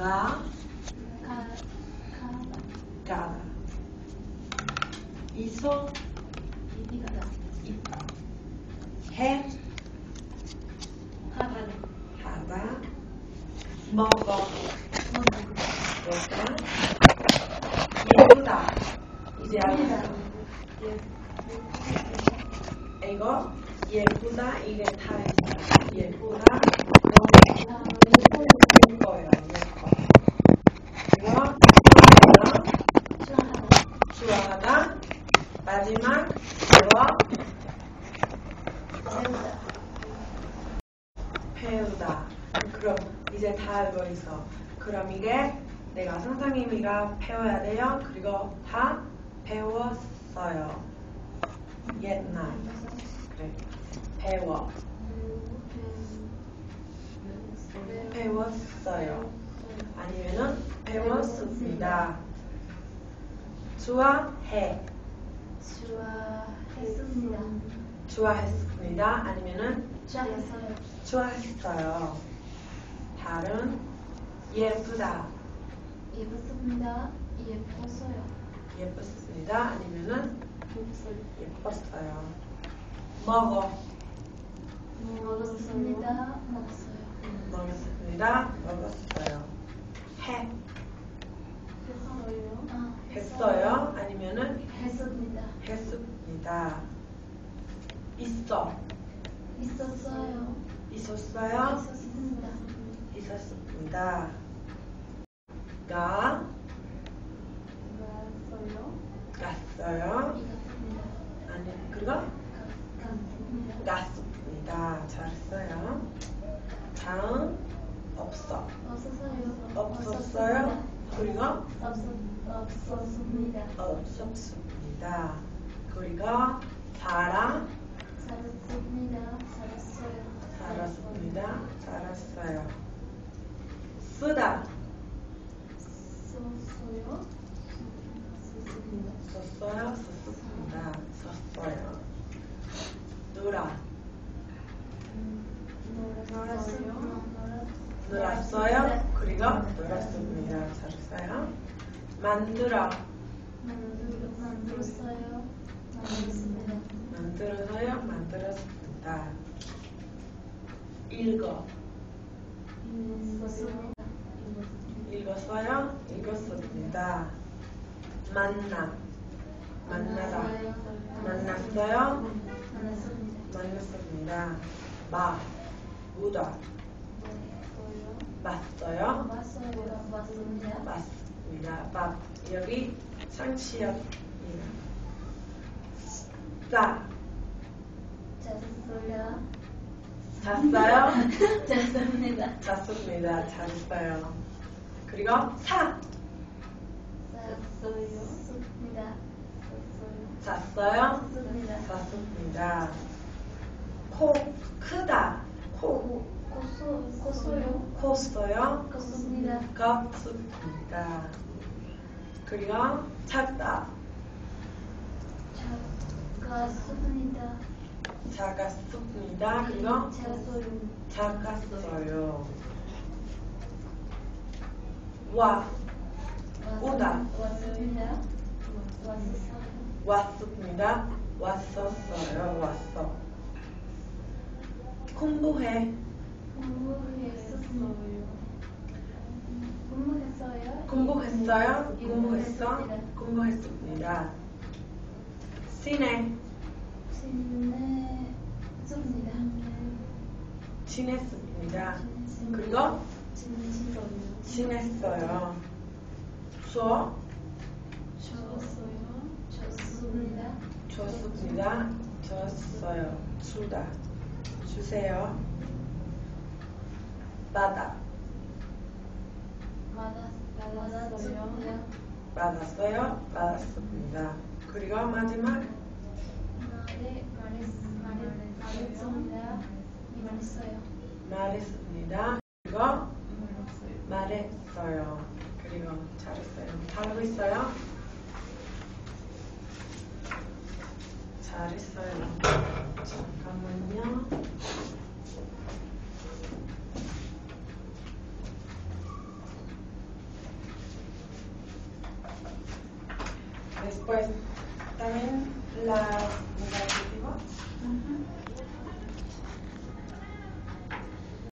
가, 가다. 있어, 있다. 있다. 해, 하다. 먹어, 먹다. 예쁘다. 이제 알았어. 이거 예쁘다 이게 다 있어. 예쁘다 예뻐요. 예뻐. 이거 좋아하다. 마지막 배우다. 그럼 이제 다 알고 있어. 그럼 이게 내가 선생님이가 배워야 돼요. 그리고 다 배웠어요. 옛날. 그래. 배웠어요. 아니면은 배웠습니다. 좋아했습니다. 아니면은 좋아했어요. 다른 예쁘다. 예뻤습니다. 아니면은 예뻤어요. 먹었습니다. 먹었어요. 했어요. 아니면은 했습니다. 있었어요. 있었습니다. 갔어요. 아니 그리고 갔습니다. 잘했어요. 다음 없었어요. 그리고 없었습니다. 그리고 살았어요. 쓰다 썼습니다. 놀았어요. 그리고 놀았습니다. 잘했어요. 만들었습니다. 읽었습니다. 만났어요. 만났습니다. 봤어요. 맞습니다. 여기 상시역입니다. 잤습니다. 잘했어요. 그리고 잤어요. 잤습니다. 크다. 컸어요. 컸습니다. 그리고 작다. 작았습니다. 그리고 작았어요. 오다. 왔습니다. 왔었어요. 왔어. 공부했습니다. 지냈습니다. 그리고 지냈어요. 줬어요. 주세요. 받았습니다. 그리고 마지막 말했습니다. 그리고 말했어요. 그리고 잘했어요. 잘하고 있어요? 잘했어요. 잠깐만요. Después, también las negativas